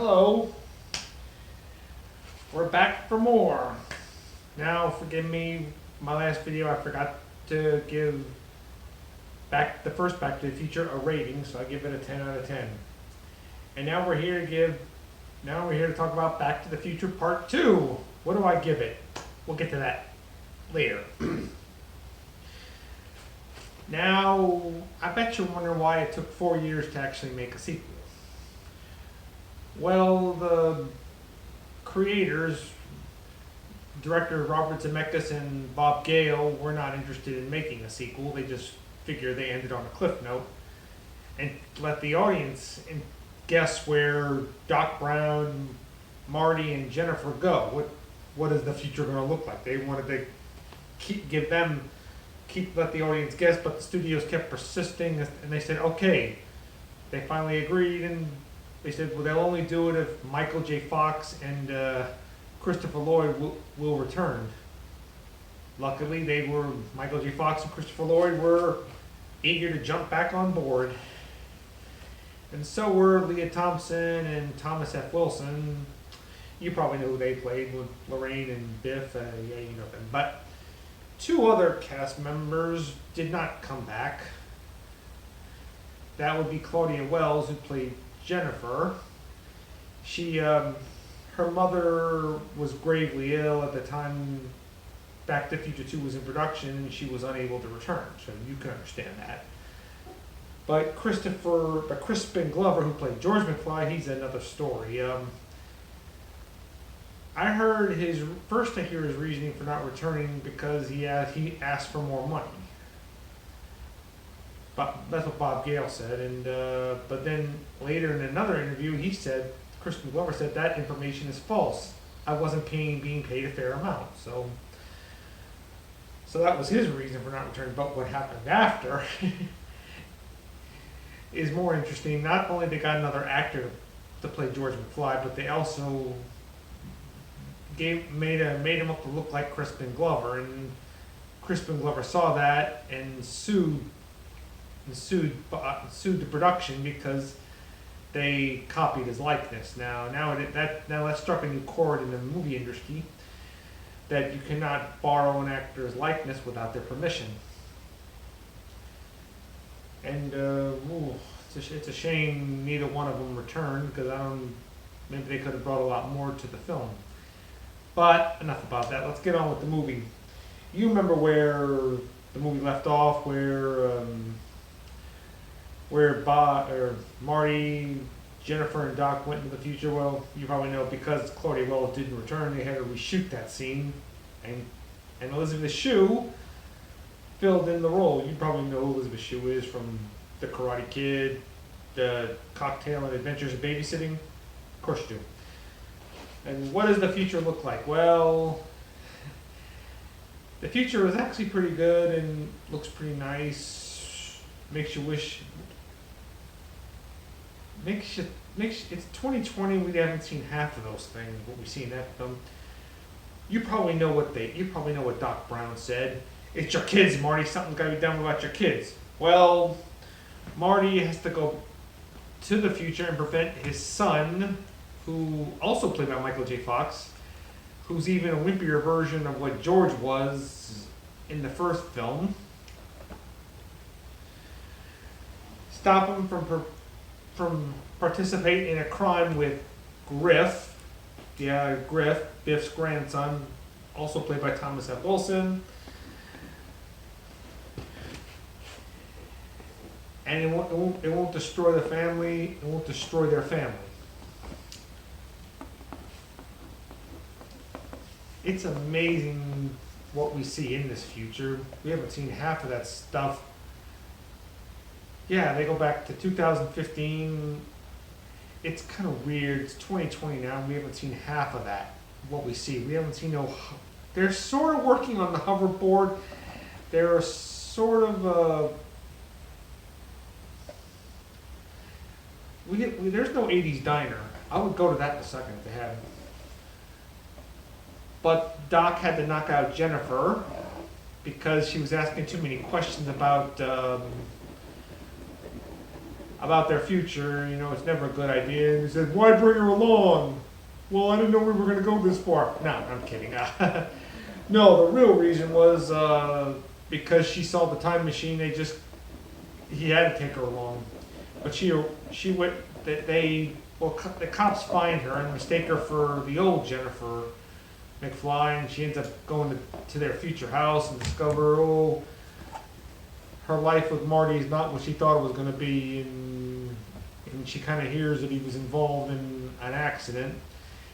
Hello, we're back for more. Now, forgive me, my last video I forgot to give the first Back to the Future a rating, so I give it a 10 out of 10. And now we're here to talk about Back to the Future Part 2. What do I give it? We'll get to that later. Now, I bet you're wondering why it took 4 years to actually make a sequel. Well, the creators, director Robert Zemeckis and Bob Gale, were not interested in making a sequel. They just figured they ended on a cliff note and let the audience guess where Doc Brown, Marty, and Jennifer go. What is the future going to look like? They wanted to let the audience guess, but the studios kept persisting, and they said, okay. They finally agreed, and they said, well, they'll only do it if Michael J. Fox and Christopher Lloyd will return. Luckily, Michael J. Fox and Christopher Lloyd were eager to jump back on board. And so were Leah Thompson and Thomas F. Wilson. You probably know who they played with Lorraine and Biff. Yeah, you know them. But two other cast members did not come back. That would be Claudia Wells, who played Jennifer. Her mother was gravely ill at the time Back to the Future 2 was in production, and she was unable to return, so you can understand that. But Crispin Glover, who played George McFly, he's another story. I heard I hear his reasoning for not returning because he asked for more money. But that's what Bob Gale said, but then later in another interview, Crispin Glover said that information is false. I wasn't being paid a fair amount, so that was his reason for not returning. But what happened after is more interesting. Not only they got another actor to play George McFly, but they also made him up to look like Crispin Glover, and Crispin Glover saw that and sued the production because they copied his likeness. Now that struck a new chord in the movie industry, that you cannot borrow an actor's likeness without their permission. And it's a shame neither one of them returned, because maybe they could have brought a lot more to the film. But enough about that. Let's get on with the movie. You remember where the movie left off, where Marty, Jennifer, and Doc went into the future? Well, you probably know, because Claudia Wells didn't return, they had to reshoot that scene, and Elizabeth Shue filled in the role. You probably know who Elizabeth Shue is from The Karate Kid, The Cocktail and Adventures of Babysitting. Of course you do. And what does the future look like? Well, the future is actually pretty good and looks pretty nice. Makes you wish. It's 2020. We haven't seen half of those things. What we see in that film. You probably know what Doc Brown said. It's your kids, Marty. Something's got to be done about your kids. Well, Marty has to go to the future and prevent his son, who also played by Michael J. Fox, who's even a wimpier version of what George was in the first film. Stop him from participating in a crime with Griff. Yeah, Griff, Biff's grandson, also played by Thomas F. Wilson. And it won't destroy the family. It won't destroy their family. It's amazing what we see in this future. We haven't seen half of that stuff. Yeah, they go back to 2015. It's kind of weird. It's 2020 now, and we haven't seen half of that. What we see, we haven't seen no. They're sort of working on the hoverboard. They're sort of. There's no 80s diner. I would go to that in a second if they had. But Doc had to knock out Jennifer because she was asking too many questions about about their future. You know, it's never a good idea. And he said, "Why bring her along?" "Well, I didn't know we were going to go this far." No, I'm kidding. No, the real reason was because she saw the time machine. He had to take her along, but she went. The cops find her and mistake her for the old Jennifer McFly, and she ends up going to their future house and discover, her life with Marty is not what she thought it was going to be, and she kind of hears that he was involved in an accident.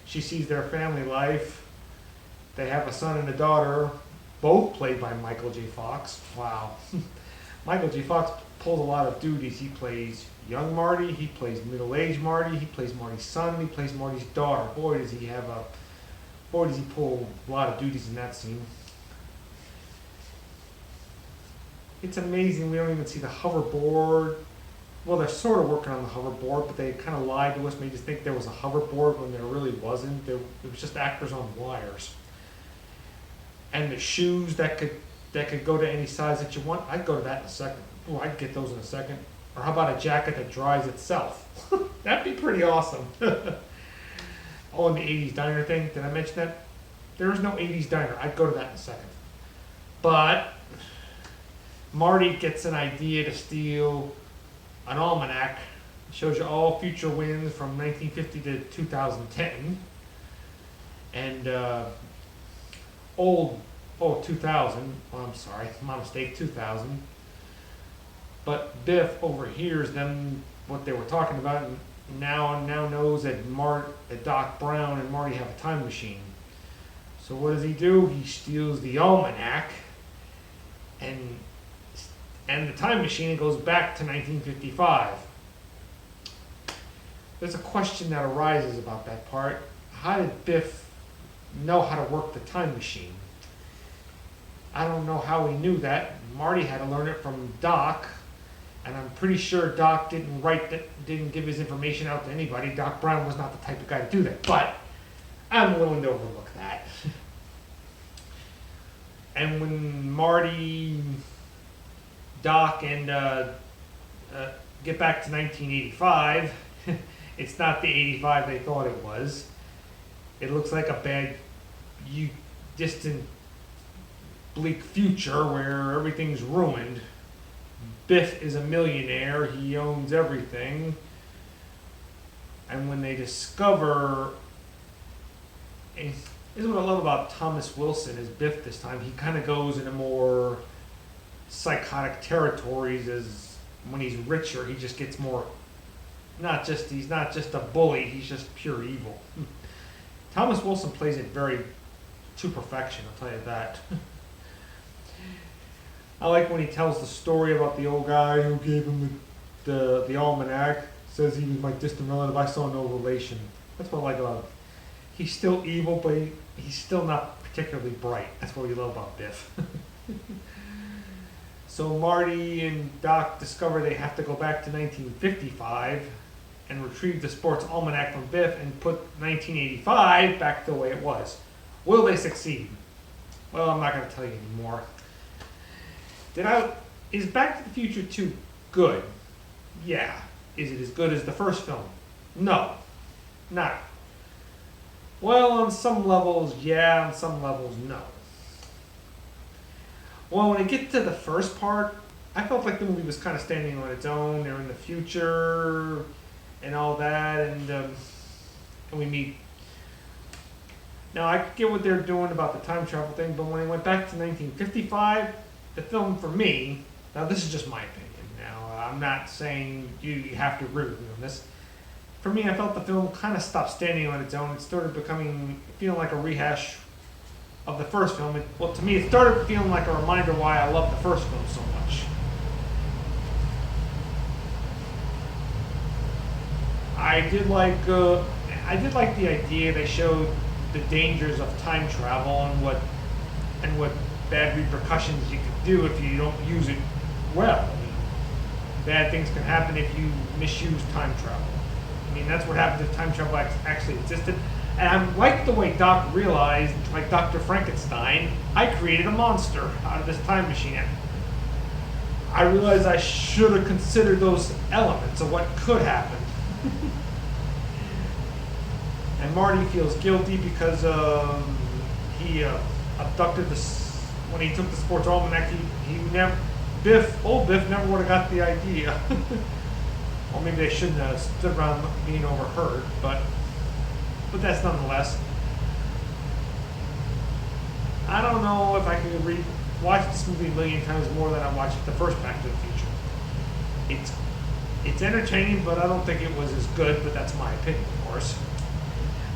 She sees their family life. They have a son and a daughter, both played by Michael J. Fox. Wow. Michael J. Fox pulls a lot of duties. He plays young Marty, he plays middle-aged Marty, he plays Marty's son, he plays Marty's daughter. Boy, does he pull a lot of duties in that scene. It's amazing we don't even see the hoverboard. Well, they're sort of working on the hoverboard, but they kind of lied to us, made us think there was a hoverboard when there really wasn't. It was just actors on wires. And the shoes that could go to any size that you want, I'd go to that in a second. Oh, I'd get those in a second. Or how about a jacket that dries itself? That'd be pretty awesome. Oh, and the 80s diner thing, did I mention that? There is no 80s diner. I'd go to that in a second. But Marty gets an idea to steal an almanac. It shows you all future wins from 1950 to 2010. And 2000. Oh, I'm sorry, my mistake, 2000. But Biff overhears them, what they were talking about, and now knows that Doc Brown and Marty have a time machine. So what does he do? He steals the almanac and the time machine goes back to 1955. There's a question that arises about that part. How did Biff know how to work the time machine? I don't know how he knew that. Marty had to learn it from Doc, and I'm pretty sure Doc didn't give his information out to anybody. Doc Brown was not the type of guy to do that, but I'm willing to overlook that. And when Marty, Doc, and get back to 1985, it's not the 85 they thought it was. It looks like a bad, distant, bleak future where everything's ruined. Biff is a millionaire. He owns everything. And when they discover, this is what I love about Thomas Wilson as Biff this time. He kind of goes into more psychotic territories. As when he's richer, he just gets more. He's not just a bully. He's just pure evil. Thomas Wilson plays it to perfection. I'll tell you that. I like when he tells the story about the old guy who gave him the almanac. Says he was my distant relative. I saw no relation. That's what I like about him. He's still evil, but he's still not particularly bright. That's what we love about Biff. So Marty and Doc discover they have to go back to 1955 and retrieve the sports almanac from Biff and put 1985 back the way it was. Will they succeed? Well, I'm not going to tell you anymore. Is Back to the Future 2 good? Yeah. Is it as good as the first film? No. Not. Well, on some levels, yeah. On some levels, no. Well, when I get to the first part, I felt like the movie was kind of standing on its own. They're in the future and all that, and we meet. Now, I get what they're doing about the time travel thing, but when I went back to 1955, the film for me, now this is just my opinion, now I'm not saying you have to agree with me on this. For me, I felt the film kind of stopped standing on its own. It started feeling like a rehash of the first film. To me, it started feeling like a reminder why I love the first film so much. I did like the idea they showed the dangers of time travel and what bad repercussions you could do if you don't use it well. I mean, bad things can happen if you misuse time travel. I mean, that's what happened if time travel actually existed. And I like the way Doc realized, like Dr. Frankenstein, I created a monster out of this time machine. I realized I should have considered those elements of what could happen. And Marty feels guilty because he abducted when he took the sports almanac. He never, old Biff never would have got the idea. Or maybe they shouldn't have stood around being overheard, but that's nonetheless. I don't know if I can watch this movie a million times more than I watched the first Back to the Future. It's entertaining, but I don't think it was as good, but that's my opinion, of course.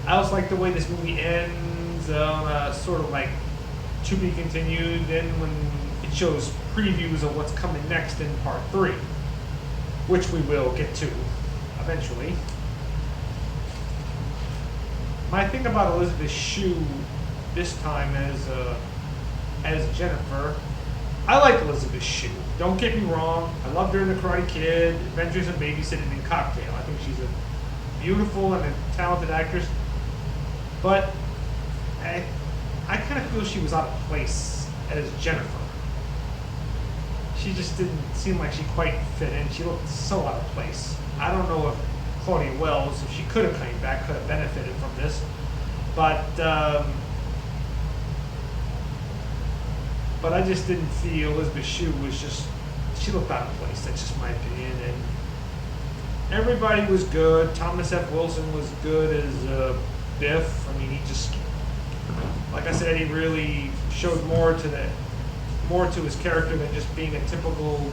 I also like the way this movie ends on a sort of like to be continued, then when it shows previews of what's coming next in part 3, which we will get to eventually. My thing about Elizabeth Shue this time as Jennifer, I like Elizabeth Shue. Don't get me wrong. I loved her in The Karate Kid, Adventures in Babysitting, and Cocktail. I think she's a beautiful and a talented actress. But I kind of feel she was out of place as Jennifer. She just didn't seem like she quite fit in. She looked so out of place. I don't know if Claudia Wells, if she could have come back, could have benefited from this. But I just didn't feel Elizabeth Shue was just, she looked out of place. That's just my opinion. And everybody was good. Thomas F. Wilson was good as Biff. I mean, he just, like I said, he really showed more to his character than just being a typical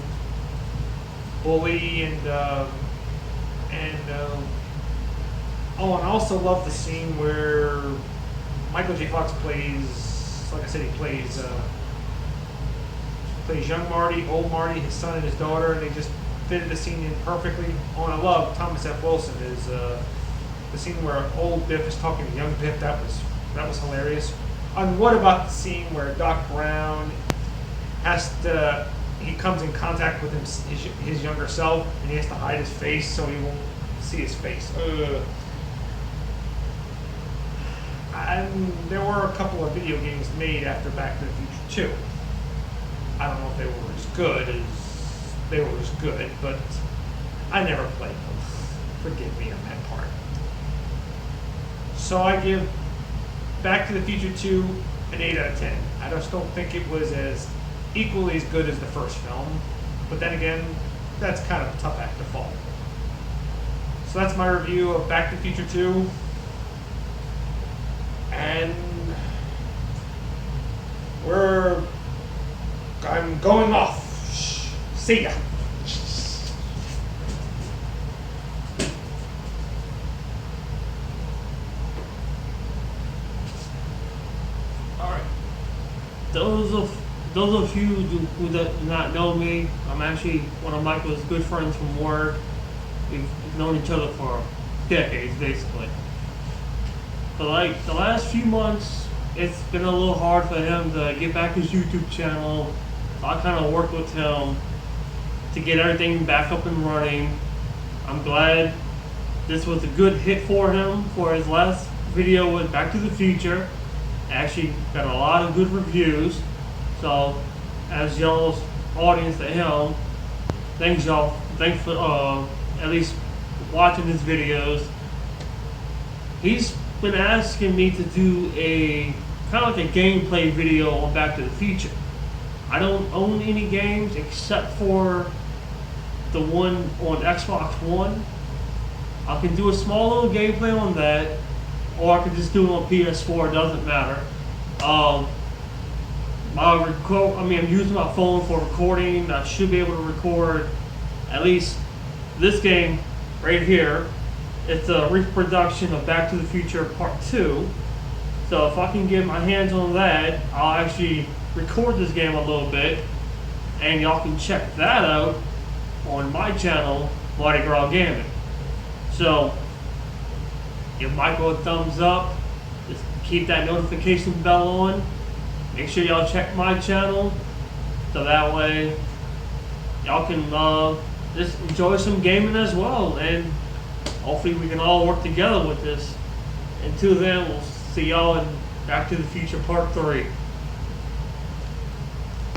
bully. And I also love the scene where Michael J. Fox plays, like I said, he plays young Marty, old Marty, his son and his daughter, and they just fitted the scene in perfectly. Oh, and I love Thomas F. Wilson is the scene where old Biff is talking to young Biff. That was hilarious. And what about the scene where Doc Brown he comes in contact with his younger self, and he has to hide his face so he won't see his face. And there were a couple of video games made after Back to the Future 2. I don't know if they were as good, but I never played them. Forgive me on that part. So I give Back to the Future 2 an 8 out of 10. I just don't think it was as equally as good as the first film, but then again, that's kind of a tough act to follow. So that's my review of Back to the Future 2, and I'm going off. See ya. Alright. Those of you who do not know me, I'm actually one of Michael's good friends from work. We've known each other for decades, basically. But like the last few months, it's been a little hard for him to get back his YouTube channel. I kind of worked with him to get everything back up and running. I'm glad this was a good hit for him for his last video with Back to the Future. Actually got a lot of good reviews. So as y'all's audience to him, thanks y'all. Thanks for at least watching his videos. He's been asking me to do a kind of like a gameplay video on Back to the Future. I don't own any games except for the one on Xbox One. I can do a small little gameplay on that, or I can just do it on PS4. It doesn't matter. I'm using my phone for recording. I should be able to record at least this game right here. It's a reproduction of Back to the Future Part 2. So if I can get my hands on that, I'll actually record this game a little bit, and y'all can check that out on my channel, Marty Gras Gaming. So give Michael a thumbs up, just keep that notification bell on, make sure y'all check my channel, so that way y'all can just enjoy some gaming as well, and hopefully we can all work together with this. Until then, we'll see y'all in Back to the Future Part 3.